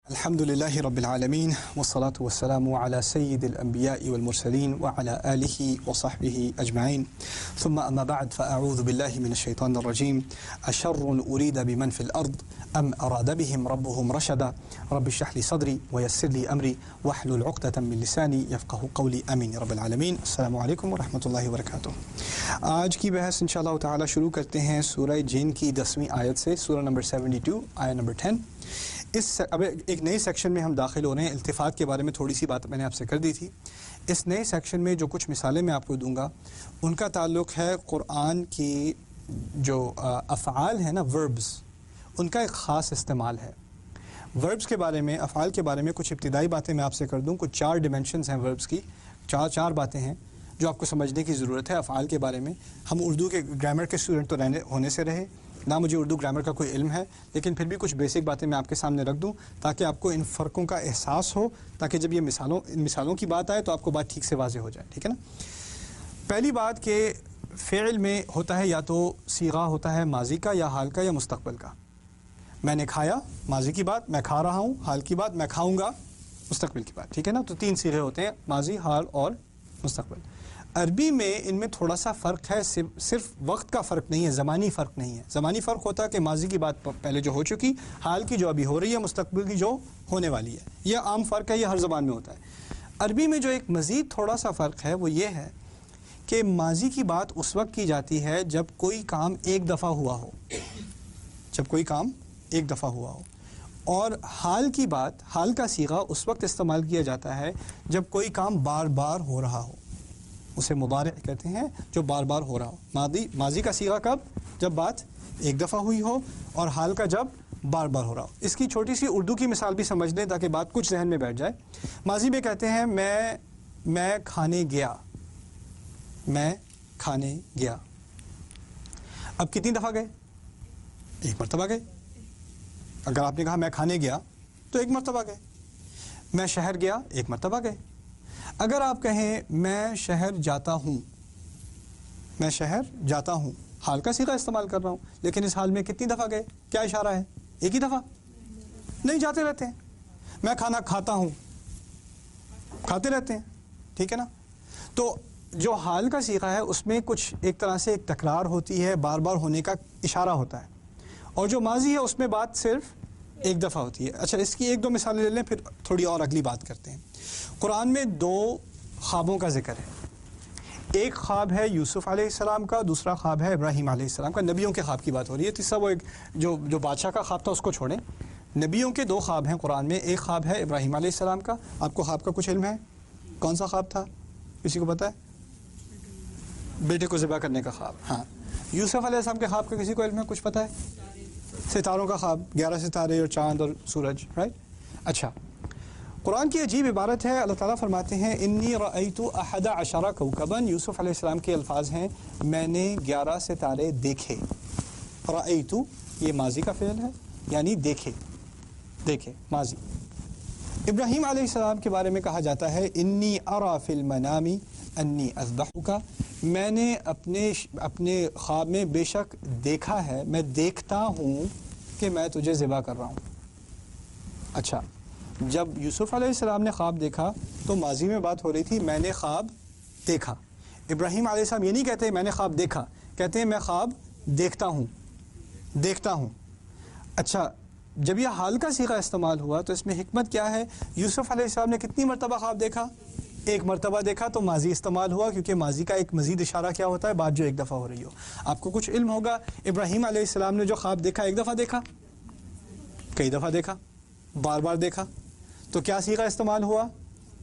الحمدللہ رب العالمین والصلاة والسلام على سید الانبیاء والمرسلین وعلى آلہ وصحبہ اجمعین ثم اما بعد فاعوذ باللہ من الشیطان الرجیم اشر ارید بمن فی الارض ام اراد بهم ربهم رشدا رب اشرح لی صدری ویسر لی امری واحلل عقدۃ من لسانی یفقہوا قولی آمین رب العالمین۔ السلام علیکم ورحمۃ اللہ وبرکاتہ۔ آج کی بحث انشاءاللہ تعالی شروع کرتے ہیں سورہ جن کی 10ویں آیت سے، سورہ نمبر 72 آیت نمبر 10۔ اب ایک نئے سیکشن میں ہم داخل ہو رہے ہیں۔ التفات کے بارے میں تھوڑی سی بات میں نے آپ سے کر دی تھی۔ اس نئے سیکشن میں جو کچھ مثالیں میں آپ کو دوں گا ان کا تعلق ہے قرآن کی جو افعال ہیں نا، وربز، ان کا ایک خاص استعمال ہے۔ وربز کے بارے میں، افعال کے بارے میں کچھ ابتدائی باتیں میں آپ سے کر دوں۔ کچھ 4 ڈیمنشنز ہیں وربز کی، چار باتیں ہیں جو آپ کو سمجھنے کی ضرورت ہے افعال کے بارے میں۔ ہم اردو کے گرامر کے اسٹوڈنٹ تو ہونے سے رہے، نہ مجھے اردو گرامر کا کوئی علم ہے، لیکن پھر بھی کچھ بیسک باتیں میں آپ کے سامنے رکھ دوں تاکہ آپ کو ان فرقوں کا احساس ہو، تاکہ جب یہ مثالوں کی بات آئے تو آپ کو بات ٹھیک سے واضح ہو جائے، ٹھیک ہے نا۔ پہلی بات کہ فعل میں ہوتا ہے یا تو صیغہ ہوتا ہے ماضی کا یا حال کا یا مستقبل کا۔ میں نے کھایا، ماضی کی بات، میں کھا رہا ہوں، حال کی بات، میں کھاؤں گا، مستقبل کی بات، ٹھیک ہے نا۔ تو 3 صیغے ہوتے ہیں، ماضی، حال اور مستقبل۔ عربی میں ان میں تھوڑا سا فرق ہے، صرف وقت کا فرق نہیں ہے، زمانی فرق نہیں ہے۔ زمانی فرق ہوتا ہے کہ ماضی کی بات پہلے جو ہو چکی، حال کی جو ابھی ہو رہی ہے، مستقبل کی جو ہونے والی ہے۔ یہ عام فرق ہے، یہ ہر زبان میں ہوتا ہے۔ عربی میں جو ایک مزید تھوڑا سا فرق ہے وہ یہ ہے کہ ماضی کی بات اس وقت کی جاتی ہے جب کوئی کام ایک دفعہ ہوا ہو، جب کوئی کام ایک دفعہ ہوا ہو، اور حال کی بات، حال کا صیغہ اس وقت استعمال کیا جاتا ہے جب کوئی کام بار بار ہو رہا ہو، اسے مضارع کہتے ہیں، جو بار بار ہو رہا ہو۔ ماضی کا صیغہ کب؟ جب بات ایک دفعہ ہوئی ہو، اور حال کا جب بار بار ہو رہا ہو۔ اس کی چھوٹی سی اردو کی مثال بھی سمجھ لیں تاکہ بات کچھ ذہن میں بیٹھ جائے۔ ماضی میں کہتے ہیں میں کھانے گیا، میں کھانے گیا۔ اب کتنی دفعہ گئے؟ ایک مرتبہ گئے۔ اگر آپ نے کہا میں کھانے گیا تو ایک مرتبہ گئے۔ میں شہر گیا، ایک مرتبہ گئے۔ اگر آپ کہیں میں شہر جاتا ہوں، میں شہر جاتا ہوں، حال کا صیغہ استعمال کر رہا ہوں، لیکن اس حال میں کتنی دفعہ گئے؟ کیا اشارہ ہے؟ ایک ہی دفعہ؟ نہیں، جاتے رہتے ہیں۔ میں کھانا کھاتا ہوں، کھاتے رہتے ہیں، ٹھیک ہے نا۔ تو جو حال کا صیغہ ہے اس میں کچھ ایک طرح سے ایک تکرار ہوتی ہے، بار بار ہونے کا اشارہ ہوتا ہے، اور جو ماضی ہے اس میں بات صرف ایک دفعہ ہوتی ہے۔ اچھا، اس کی 1-2 مثالیں لے لیں، پھر تھوڑی اور اگلی بات کرتے ہیں۔ قرآن میں 2 خوابوں کا ذکر ہے۔ ایک خواب ہے یوسف علیہ السلام کا، دوسرا خواب ہے ابراہیم علیہ السلام کا۔ نبیوں کے خواب کی بات ہو رہی ہے، تیسرا وہ ایک جو بادشاہ کا خواب تھا اس کو چھوڑیں۔ نبیوں کے 2 خواب ہیں قرآن میں۔ ایک خواب ہے ابراہیم علیہ السلام کا۔ آپ کو خواب کا کچھ علم ہے؟ کون سا خواب تھا؟ کسی کو پتہ ہے؟ بیٹے کو ذبح کرنے کا خواب۔ ہاں، یوسف علیہ السلام کے خواب کا کسی کو علم ہے؟ کچھ پتہ ہے؟ ستاروں کا خواب، 11 ستارے اور چاند اور سورج، رائٹ؟ اچھا، قرآن کی عجیب عبارت ہے۔ اللہ تعالیٰ فرماتے ہیں انی رأیت 11 کوکبا۔ یوسف علیہ السلام کے الفاظ ہیں میں نے 11 ستارے دیکھے۔ رأیت یہ ماضی کا فعل ہے، یعنی دیکھے ماضی۔ ابراہیم علیہ السلام کے بارے میں کہا جاتا ہے انی ارى فی المنام انی اذبحک۔ میں نے اپنے خواب میں بے شک دیکھا ہے، میں دیکھتا ہوں کہ میں تجھے ذبح کر رہا ہوں۔ اچھا، جب یوسف علیہ السلام نے خواب دیکھا تو ماضی میں بات ہو رہی تھی میں نے خواب دیکھا۔ ابراہیم علیہ السلام یہ نہیں کہتے میں نے خواب دیکھا، کہتے ہیں میں خواب دیکھتا ہوں۔ اچھا، جب یہ حال کا صیغہ استعمال ہوا تو اس میں حکمت کیا ہے؟ یوسف علیہ السلام نے کتنی مرتبہ خواب دیکھا؟ ایک مرتبہ دیکھا، تو ماضی استعمال ہوا، کیونکہ ماضی کا ایک مزید اشارہ کیا ہوتا ہے؟ بات جو ایک دفعہ ہو رہی ہو۔ آپ کو کچھ علم ہوگا، ابراہیم علیہ السلام نے جو خواب دیکھا ایک دفعہ دیکھا، کئی دفعہ دیکھا، بار بار دیکھا، تو کیا صیغہ استعمال ہوا؟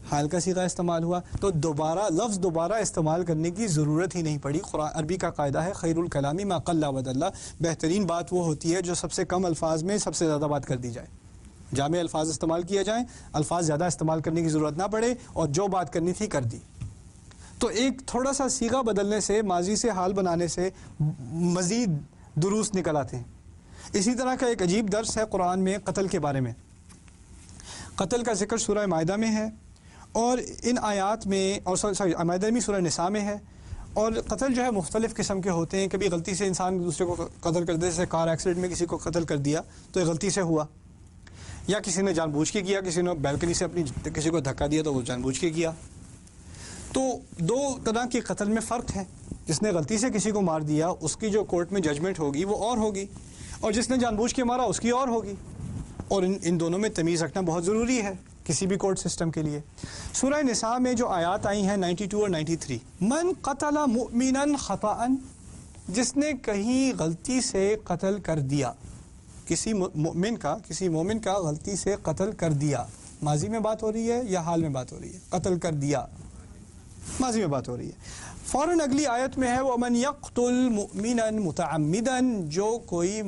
حال کا صیغہ استعمال ہوا۔ تو لفظ دوبارہ استعمال کرنے کی ضرورت ہی نہیں پڑی۔ عربی کا قاعدہ ہے خیر الکلام ما قل ودل۔ بہترین بات وہ ہوتی ہے جو سب سے کم الفاظ میں سب سے زیادہ بات کر دی جائے۔ جامع الفاظ استعمال کیے جائیں، الفاظ زیادہ استعمال کرنے کی ضرورت نہ پڑے، اور جو بات کرنی تھی کر دی۔ تو ایک تھوڑا سا صیغہ بدلنے سے، ماضی سے حال بنانے سے مزید دروس نکل آتے ہیں۔ اسی طرح کا ایک عجیب درس ہے قرآن میں قتل کے بارے میں۔ قتل کا ذکر سورہ مائدہ میں ہے، اور ان آیات میں، اور مائدہ میں سورہ نساء میں ہے، اور قتل جو ہے مختلف قسم کے ہوتے ہیں۔ کبھی غلطی سے انسان دوسرے کو قتل کر دے، جیسے کار ایکسیڈنٹ میں کسی کو قتل کر دیا تو یہ غلطی سے ہوا، یا کسی نے جان بوجھ کے کیا, کسی نے بیلکنی سے اپنی کسی کو دھکا دیا تو وہ جان بوجھ کے کیا. تو دو طرح کے قتل میں فرق ہے. جس نے غلطی سے کسی کو مار دیا اس کی جو کورٹ میں ججمنٹ ہوگی وہ اور ہوگی, اور جس نے جان بوجھ کے مارا اس کی اور ہوگی, اور ان دونوں میں تمیز رکھنا بہت ضروری ہے کسی بھی کورٹ سسٹم کے لیے. سورہ نساء میں جو آیات آئی ہیں 92 اور 93, من قتل مؤمنا خطأ, جس نے کہیں غلطی سے قتل کر دیا, کسی مومن کا غلطی سے قتل کر دیا. ماضی میں بات ہو رہی ہے یا حال میں بات ہو رہی ہے؟ قتل کر دیا, ماضی میں بات ہو رہی ہے. فوراً اگلی آیت میں ہے وَمَنْ يَقْتُلْ مُؤْمِنًا مُتَعَمِّدًا, جو کوئی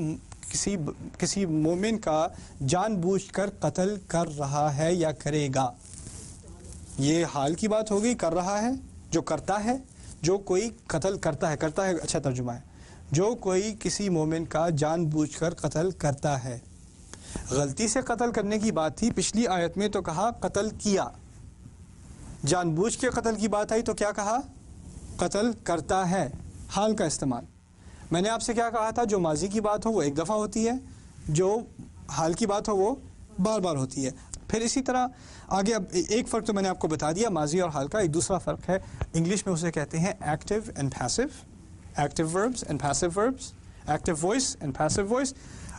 کسی مومن کا جان بوجھ کر قتل کر رہا ہے یا کرے گا. یہ حال کی بات ہوگی, کر رہا ہے جو کرتا ہے, جو کوئی قتل کرتا ہے اچھا ترجمہ ہے, جو کوئی کسی مومن کا جان بوجھ کر قتل کرتا ہے. غلطی سے قتل کرنے کی بات تھی پچھلی آیت میں, تو کہا قتل کیا. جان بوجھ کے قتل کی بات آئی تو کیا کہا؟ قتل کرتا ہے. حال کا استعمال. میں نے آپ سے کیا کہا تھا؟ جو ماضی کی بات ہو وہ ایک دفعہ ہوتی ہے, جو حال کی بات ہو وہ بار بار ہوتی ہے. پھر اسی طرح آگے اب ایک فرق تو میں نے آپ کو بتا دیا ماضی اور حال کا. ایک دوسرا فرق ہے, انگلش میں اسے کہتے ہیں active and passive, active verbs and passive verbs, active voice and passive voice.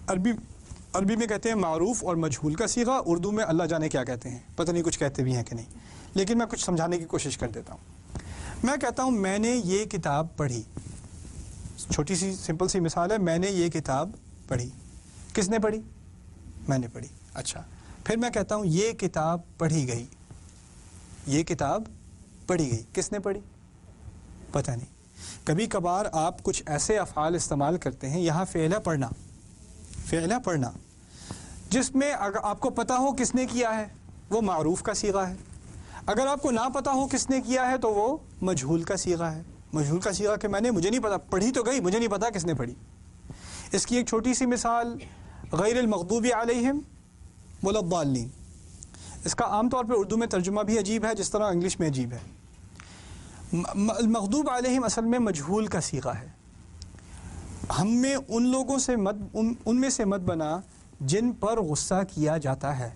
عربی میں کہتے ہیں معروف اور مجہول کا صیغہ, اردو میں اللہ جانے کیا کہتے ہیں, پتہ نہیں کچھ کہتے بھی ہیں کہ نہیں, لیکن میں کچھ سمجھانے کی کوشش کر دیتا ہوں. میں کہتا ہوں میں نے یہ کتاب پڑھی, چھوٹی سی سمپل سی مثال ہے, میں نے یہ کتاب پڑھی. کس نے پڑھی؟ میں نے پڑھی. اچھا, پھر میں کہتا ہوں یہ کتاب پڑھی گئی. یہ کتاب پڑھی گئی, کس نے پڑھی؟ پتہ نہیں. کبھی کبھار آپ کچھ ایسے افعال استعمال کرتے ہیں, یہاں فعل پڑھنا, جس میں اگر آپ کو پتہ ہو کس نے کیا ہے وہ معروف کا صیغہ ہے, اگر آپ کو نہ پتہ ہو کس نے کیا ہے تو وہ مجہول کا صیغہ ہے. مجہول کا صیغہ کہ مجھے نہیں پتہ, پڑھی تو گئی, مجھے نہیں پتہ کس نے پڑھی. اس کی ایک چھوٹی سی مثال, غیر المغضوب علیہم ولا الضالین. اس کا عام طور پہ اردو میں ترجمہ بھی عجیب ہے جس طرح انگلش میں عجیب ہے. المغضوب علیہم اصل میں مجہول کا صیغہ ہے. ہم میں ان میں سے مت بنا جن پر غصہ کیا جاتا ہے,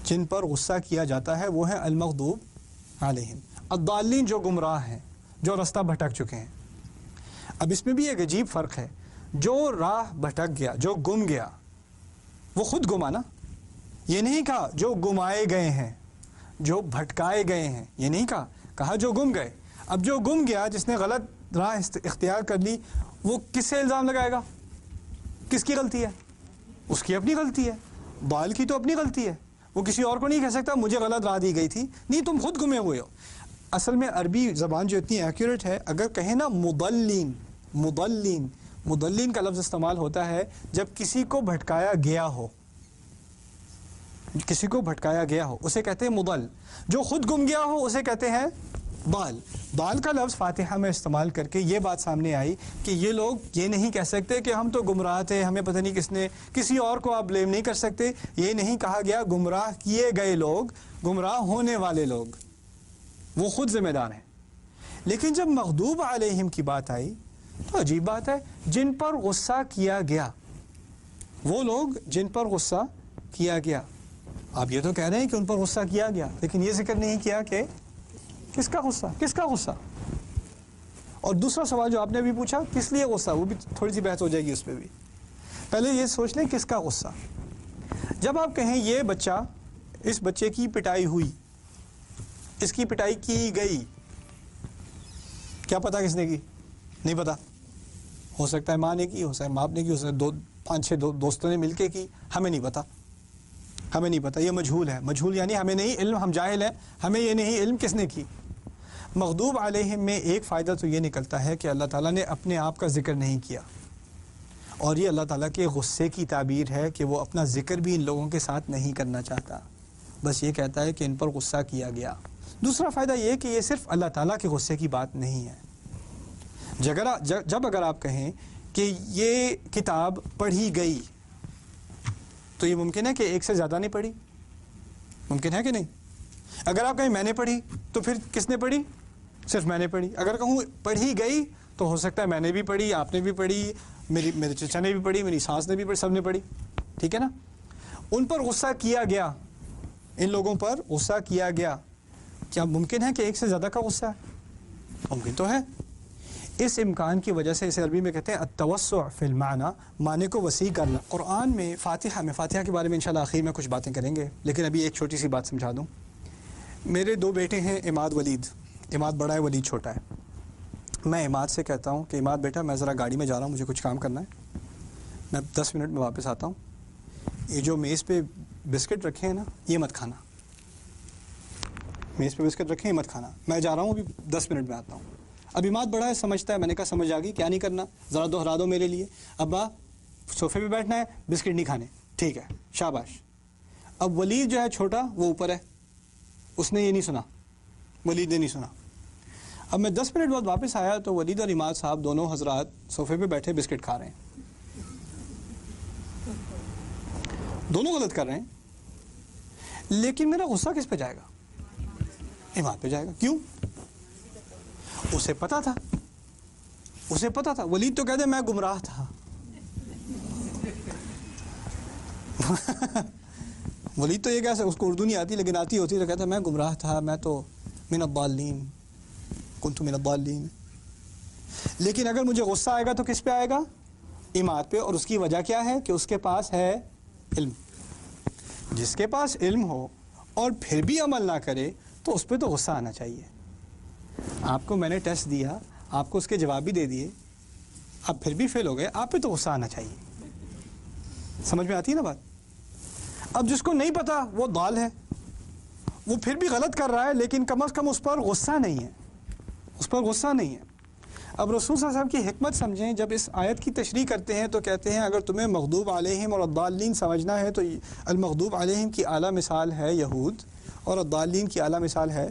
جن پر غصہ کیا جاتا ہے وہ ہیں المغضوب علیہم. الضالین جو گمراہ ہیں, جو رستہ بھٹک چکے ہیں. اب اس میں بھی ایک عجیب فرق ہے, جو راہ بھٹک گیا, جو گم گیا, وہ خود گما نا, یہ نہیں کہا جو گمائے گئے ہیں, جو بھٹکائے گئے ہیں, یہ نہیں کہا جو گم گئے. اب جو گم گیا, جس نے غلط راہ اختیار کر لی, وہ کس سے الزام لگائے گا؟ کس کی غلطی ہے؟ اس کی اپنی غلطی ہے. ضال کی تو اپنی غلطی ہے, وہ کسی اور کو نہیں کہہ سکتا مجھے غلط راہ دی گئی تھی. نہیں, تم خود گمے ہوئے ہو. اصل میں عربی زبان جو اتنی ایکوریٹ ہے, اگر کہیں نا مضلین کا لفظ استعمال ہوتا ہے جب کسی کو بھٹکایا گیا ہو, کسی کو بھٹکایا گیا ہو اسے کہتے ہیں مضل. جو خود گم گیا ہو اسے کہتے ہیں ضال. ضال کا لفظ فاتحہ میں استعمال کر کے یہ بات سامنے آئی کہ یہ لوگ یہ نہیں کہہ سکتے کہ ہم تو گمراہ تھے, ہمیں پتہ نہیں کس نے, کسی اور کو آپ بلیم نہیں کر سکتے. یہ نہیں کہا گیا گمراہ کیے گئے لوگ, گمراہ ہونے والے لوگ, وہ خود ذمہ دار ہیں. لیکن جب مغضوب علیہم کی بات آئی تو عجیب بات ہے, جن پر غصہ کیا گیا, وہ لوگ جن پر غصہ کیا گیا. آپ یہ تو کہہ رہے ہیں کہ ان پر غصہ کیا گیا, لیکن یہ ذکر نہیں کیا کہ کس کا غصہ. اور دوسرا سوال جو آپ نے بھی پوچھا, کس لیے غصہ, وہ بھی تھوڑی سی بحث ہو جائے گی اس پہ بھی. پہلے یہ سوچ لیں کس کا غصہ. جب آپ کہیں یہ بچہ, اس بچے کی پٹائی ہوئی, اس کی پٹائی کی گئی, کیا پتا کس نے کی؟ نہیں پتا. ہو سکتا ہے ماں نے کی, ہو سکتا ہے باپ نے کی, ہو سکتا ہے 5-6 دوستوں نے مل کے کی, ہمیں نہیں پتا. یہ مجہول ہے. مجہول یعنی ہمیں نہیں علم, ہم جاہل ہیں, ہمیں یہ نہیں علم کس نے کی. مغضوب علیہم میں ایک فائدہ تو یہ نکلتا ہے کہ اللہ تعالیٰ نے اپنے آپ کا ذکر نہیں کیا, اور یہ اللہ تعالیٰ کے غصے کی تعبیر ہے کہ وہ اپنا ذکر بھی ان لوگوں کے ساتھ نہیں کرنا چاہتا, بس یہ کہتا ہے کہ ان پر غصہ کیا گیا. دوسرا فائدہ یہ کہ یہ صرف اللہ تعالیٰ کے غصے کی بات نہیں ہے. جب اگر آپ کہیں کہ یہ کتاب پڑھی گئی, تو یہ ممکن ہے کہ ایک سے زیادہ نہیں پڑھی, ممکن ہے کہ نہیں. اگر آپ کہیں میں نے پڑھی تو پھر کس نے پڑھی؟ صرف میں نے پڑھی. اگر کہوں پڑھی گئی تو ہو سکتا ہے میں نے بھی پڑھی, آپ نے بھی پڑھی, میرے چچا نے بھی پڑھی, میری ساس نے بھی پڑھی, سب نے پڑھی, ٹھیک ہے نا. ان پر غصہ کیا گیا، ان لوگوں پر غصہ کیا گیا. کیا ممکن ہے کہ ایک سے زیادہ کا غصہ ہے؟ ممکن تو ہے. اس امکان کی وجہ سے اسے عربی میں کہتے ہیں التوسع فی المعنی، معنی کو وسیع کرنا. قرآن میں فاتحہ کے بارے میں انشاءاللہ آخر میں کچھ باتیں کریں گے، لیکن ابھی ایک چھوٹی سی بات سمجھا دوں. میرے 2 بیٹے ہیں، عماد ولید. عماد بڑا ہے، ولید چھوٹا ہے. میں عماد سے کہتا ہوں کہ عماد بیٹا میں ذرا گاڑی میں جا رہا ہوں، مجھے کچھ کام کرنا ہے، میں 10 منٹ میں واپس آتا ہوں. یہ جو میز پہ بسکٹ رکھے ہیں نا، یہ مت کھانا. میز پہ بسکٹ رکھے ہیں، مت کھانا. میں جا رہا ہوں، ابھی 10 منٹ میں آتا ہوں. اب عماد بڑا ہے، سمجھتا ہے. میں نے کہا سمجھ آ گئی، کیا نہیں کرنا، ذرا دہرا دو میرے لیے. ابا صوفے پہ بیٹھنا ہے، بسکٹ نہیں کھانے. ٹھیک ہے، شاباش. اب ولید جو ہے چھوٹا، وہ اوپر ہے، اس نے یہ نہیں سنا، ولید نے نہیں سنا. اب میں 10 منٹ بعد واپس آیا تو ولید اور عماد صاحب دونوں حضرات صوفے پہ بیٹھے بسکٹ کھا رہے ہیں. دونوں غلط کر رہے ہیں، لیکن میرا غصہ کس پہ جائے گا؟ عماد پہ جائے گا. کیوں؟ اسے پتا تھا. ولید تو کہتے میں گمراہ تھا. ولید تو یہ کہہ سکتا، اس کو اردو نہیں آتی لیکن آتی ہوتی تو کہتا میں گمراہ تھا، میں تو من الضالین، کنت من الضالین. لیکن اگر مجھے غصہ آئے گا تو کس پہ آئے گا؟ عماد پہ. اور اس کی وجہ کیا ہے؟ کہ اس کے پاس ہے علم. جس کے پاس علم ہو اور پھر بھی عمل نہ کرے تو اس پہ تو غصہ آنا چاہیے. آپ کو میں نے ٹیسٹ دیا، آپ کو اس کے جواب بھی دے دیے، آپ پھر بھی فیل ہو گئے، آپ پہ تو غصہ آنا چاہیے. سمجھ میں آتی ہے نا بات؟ اب جس کو نہیں پتا وہ ضال ہے، وہ پھر بھی غلط کر رہا ہے، لیکن کم از کم اس پر غصہ نہیں ہے، اس پر غصہ نہیں ہے. اب رسول صلی اللہ علیہ وسلم کی حکمت سمجھیں. جب اس آیت کی تشریح کرتے ہیں تو کہتے ہیں اگر تمہیں مغضوب علیہم اور الضالین سمجھنا ہے تو المغضوب علیہم کی اعلیٰ مثال ہے یہود اور الضالین کی اعلیٰ مثال ہے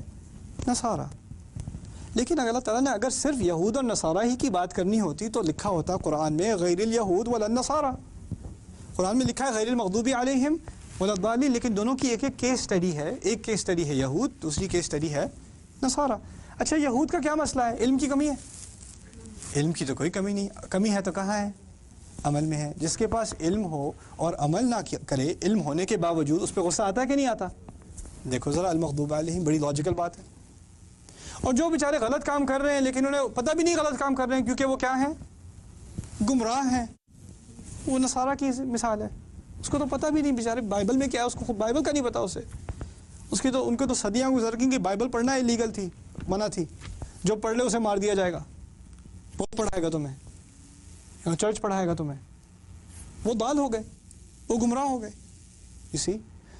نصارہ. لیکن اللہ تعالیٰ نے اگر صرف یہود اور نصارہ ہی کی بات کرنی ہوتی تو لکھا ہوتا قرآن میں غیر الیہود ولا النصارہ. قرآن میں لکھا ہے غیر المغضوب علیہم ولا الضالین، لیکن دونوں کی ایک کیس سٹڈی ہے. ایک کیس سٹڈی ہے یہود، دوسری کیس سٹڈی ہے نصارہ. اچھا یہود کا کیا مسئلہ ہے؟ علم کی کمی ہے. علم کی تو کوئی کمی نہیں. کمی ہے تو کہاں ہے؟ عمل میں ہے. جس کے پاس علم ہو اور عمل نہ کرے، علم ہونے کے باوجود اس پہ غصہ آتا ہے کہ نہیں آتا؟ دیکھو ذرا المغضوب علیہم، بڑی لاجیکل بات ہے. اور جو بیچارے غلط کام کر رہے ہیں لیکن انہیں پتہ بھی نہیں غلط کام کر رہے ہیں کیونکہ وہ کیا ہیں؟ گمراہ ہیں. وہ نصارہ کی مثال ہے. اس کو تو پتہ بھی نہیں بیچارے بائبل میں کیا ہے، اس کو خود بائبل کا نہیں پتا اسے. ان کو تو صدیاں گزر گئیں کہ بائبل پڑھنا ایلیگل تھی، منع تھی. جو پڑھ لے اسے مار دیا جائے گا. وہ پڑھائے گا تمہیں، چرچ پڑھائے گا تمہیں. وہ ضال ہو گئے، وہ گمراہ ہو گئے. اسی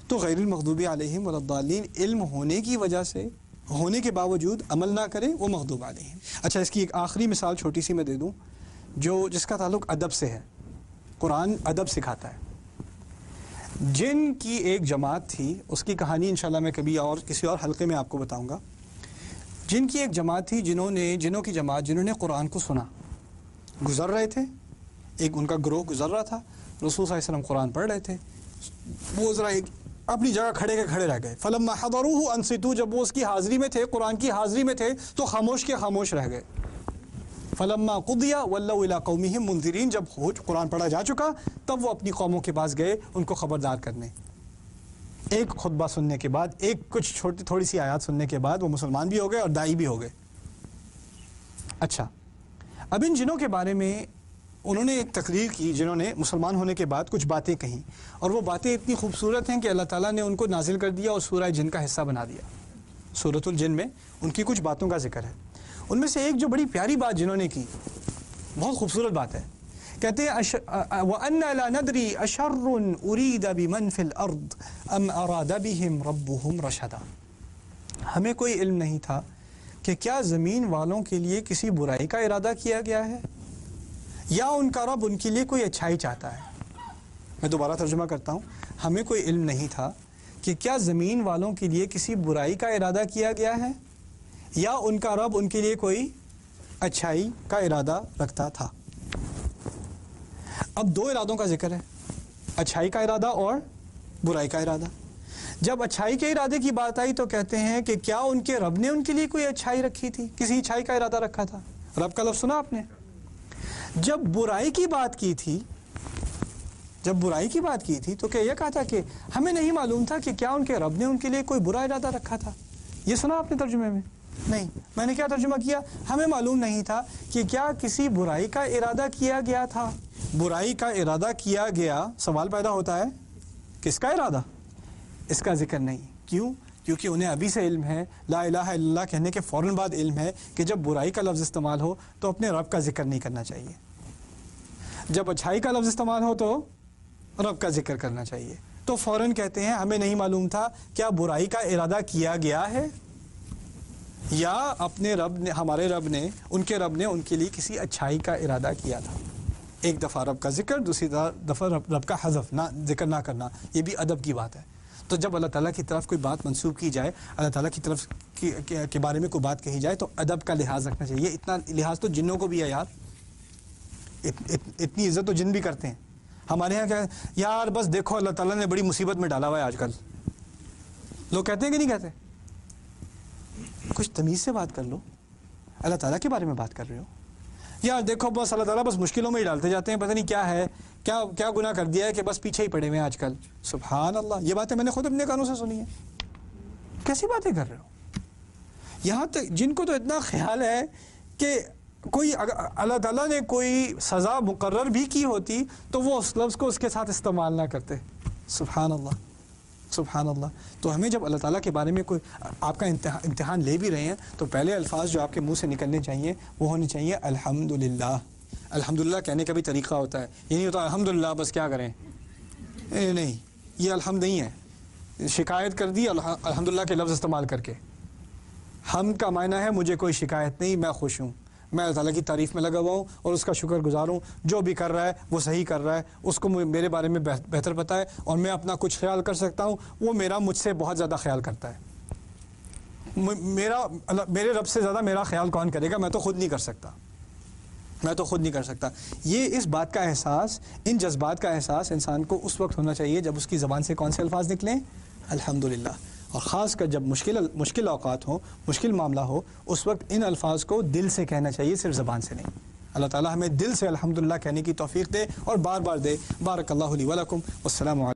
تو غیر المغضوب علیہم ولا الضالین، علم ہونے کی وجہ سے، ہونے کے باوجود عمل نہ کرے، وہ مغضوب علیہم. اچھا اس کی ایک آخری مثال چھوٹی سی میں دے دوں جس کا تعلق ادب سے ہے. قرآن ادب سکھاتا ہے. جن کی ایک جماعت تھی، اس کی کہانی انشاءاللہ میں کبھی اور کسی اور حلقے میں آپ کو بتاؤں گا. جن کی ایک جماعت تھی جنہوں نے قرآن کو سنا، گزر رہے تھے، ایک ان کا گروہ گزر رہا تھا، رسول صلی اللہ علیہ وسلم قرآن پڑھ رہے تھے، وہ ذرا ایک اپنی جگہ کھڑے رہ گئے. فلما حضروہ انصتوا، جب وہ اس کی حاضری میں تھے، قرآن کی حاضری میں تھے تو خاموش کے خاموش رہ گئے. فلما قضی ولوا الی قومہم منذرین، جب قرآن پڑھا جا چکا تب وہ اپنی قوموں کے پاس گئے ان کو خبردار کرنے. ایک خطبہ سننے کے بعد، ایک کچھ تھوڑی سی آیات سننے کے بعد وہ مسلمان بھی ہو گئے اور دائی بھی ہو گئے. اچھا اب ان جنوں کے بارے میں انہوں نے ایک تقریر کی، جنہوں نے مسلمان ہونے کے بعد کچھ باتیں کہیں، اور وہ باتیں اتنی خوبصورت ہیں کہ اللہ تعالیٰ نے ان کو نازل کر دیا اور سورہ جن کا حصہ بنا دیا. سورۃ الجن میں ان کی کچھ باتوں کا ذکر ہے. ان میں سے ایک جو بڑی پیاری بات جنہوں نے کی، بہت خوبصورت بات ہے. کہتے ہیں وَأَنَّا لَا نَدْرِي أَشَرٌ أُرِيدَ بِمَنْ فِي الْأَرْضِ أَمْ أَرَادَ بِهِمْ رَبُّهُمْ رَشَدًا. ہمیں کوئی علم نہیں تھا کہ کیا زمین والوں کے لیے کسی برائی کا ارادہ کیا گیا ہے یا ان کا رب ان کے لیے کوئی اچھائی چاہتا ہے. میں دوبارہ ترجمہ کرتا ہوں. ہمیں کوئی علم نہیں تھا کہ کیا زمین والوں کے لیے کسی برائی کا ارادہ کیا گیا ہے یا ان کا رب ان کے لیے کوئی اچھائی کا ارادہ رکھتا تھا. اب 2 ارادوں کا ذکر ہے، اچھائی کا ارادہ اور برائی کا ارادہ. جب اچھائی کے ارادے کی بات آئی تو کہتے ہیں کہ کیا ان کے رب نے ان کے لیے کوئی اچھائی رکھی تھی، کسی اچھائی کا ارادہ رکھا تھا. رب کا لفظ سنا آپ نے. جب برائی کی بات کی تھی جب برائی کی بات کی تھی تو کیا یہ کہا تھا کہ ہمیں نہیں معلوم تھا کہ کیا ان کے رب نے ان کے لیے کوئی برا ارادہ رکھا تھا؟ یہ سنا آپ نے ترجمے میں؟ نہیں. میں نے کیا ترجمہ کیا؟ ہمیں معلوم نہیں تھا کہ کیا کسی برائی کا ارادہ کیا گیا تھا. برائی کا ارادہ کیا گیا، سوال پیدا ہوتا ہے کس کا ارادہ؟ اس کا ذکر نہیں. کیوں؟ کیونکہ انہیں ابھی سے علم ہے، لا الہ الا اللہ کہنے کے فوراً بعد علم ہے کہ جب برائی کا لفظ استعمال ہو تو اپنے رب کا ذکر نہیں کرنا چاہیے، جب اچھائی کا لفظ استعمال ہو تو رب کا ذکر کرنا چاہیے. تو فوراً کہتے ہیں ہمیں نہیں معلوم تھا کیا برائی کا ارادہ کیا گیا ہے یا اپنے رب نے، ہمارے رب نے، ان کے رب نے ان کے لیے کسی اچھائی کا ارادہ کیا تھا. ایک دفعہ رب کا ذکر، دوسری دفعہ رب کا حذف، نہ ذکر نہ کرنا، یہ بھی ادب کی بات ہے. تو جب اللہ تعالیٰ کی طرف کوئی بات منسوب کی جائے، اللہ تعالیٰ کی طرف کے بارے میں کوئی بات کہی جائے تو ادب کا لحاظ رکھنا چاہیے. اتنا لحاظ تو جنوں کو بھی ہے یار، اتنی عزت تو جن بھی کرتے ہیں. ہمارے یہاں کیا یار بس دیکھو اللہ تعالیٰ نے بڑی مصیبت میں ڈالا ہوا ہے آج کل، لوگ کہتے ہیں کہ نہیں کہتے؟ کچھ تمیز سے بات کر لو. اللہ تعالیٰ کے بارے میں بات کر رہے ہو یار، دیکھو بس اللہ تعالیٰ بس مشکلوں میں ہی ڈالتے جاتے ہیں، پتہ نہیں کیا ہے، کیا گناہ کر دیا ہے کہ بس پیچھے ہی پڑے ہوئے ہیں آج کل. سبحان اللہ، یہ باتیں میں نے خود اپنے کانوں سے سنی ہیں. کیسی باتیں کر رہے ہو؟ یہاں تک جن کو تو اتنا خیال ہے کہ کوئی اللہ تعالیٰ نے کوئی سزا مقرر بھی کی ہوتی تو وہ اس لفظ کو اس کے ساتھ استعمال نہ کرتے. سبحان اللہ، سبحان اللہ. تو ہمیں جب اللہ تعالیٰ کے بارے میں کوئی آپ کا امتحان لے بھی رہے ہیں تو پہلے الفاظ جو آپ کے منہ سے نکلنے چاہیے وہ ہونے چاہیے الحمدللہ. الحمدللہ کہنے کا بھی طریقہ ہوتا ہے، یہ نہیں ہوتا الحمدللہ بس کیا کریں، نہیں، یہ الحمد نہیں ہے. شکایت کر دی الحمدللہ کے لفظ استعمال کر کے. حمد کا معنی ہے مجھے کوئی شکایت نہیں، میں خوش ہوں، میں اللہ تعالیٰ کی تعریف میں لگا ہوا ہوں اور اس کا شکر گزار ہوں. جو بھی کر رہا ہے وہ صحیح کر رہا ہے، اس کو میرے بارے میں بہتر پتہ ہے اور میں اپنا کچھ خیال کر سکتا ہوں، وہ مجھ سے بہت زیادہ خیال کرتا ہے. میرے رب سے زیادہ میرا خیال کون کرے گا؟ میں تو خود نہیں کر سکتا، میں تو خود نہیں کر سکتا. یہ اس بات کا احساس، ان جذبات کا احساس انسان کو اس وقت ہونا چاہیے جب اس کی زبان سے کون سے الفاظ نکلیں؟ الحمدللہ. اور خاص کر جب مشکل اوقات ہوں، مشکل معاملہ ہو، اس وقت ان الفاظ کو دل سے کہنا چاہیے، صرف زبان سے نہیں. اللہ تعالیٰ ہمیں دل سے الحمدللہ کہنے کی توفیق دے اور بار بار دے. بارک اللہ لی ولکم، والسلام علیکم.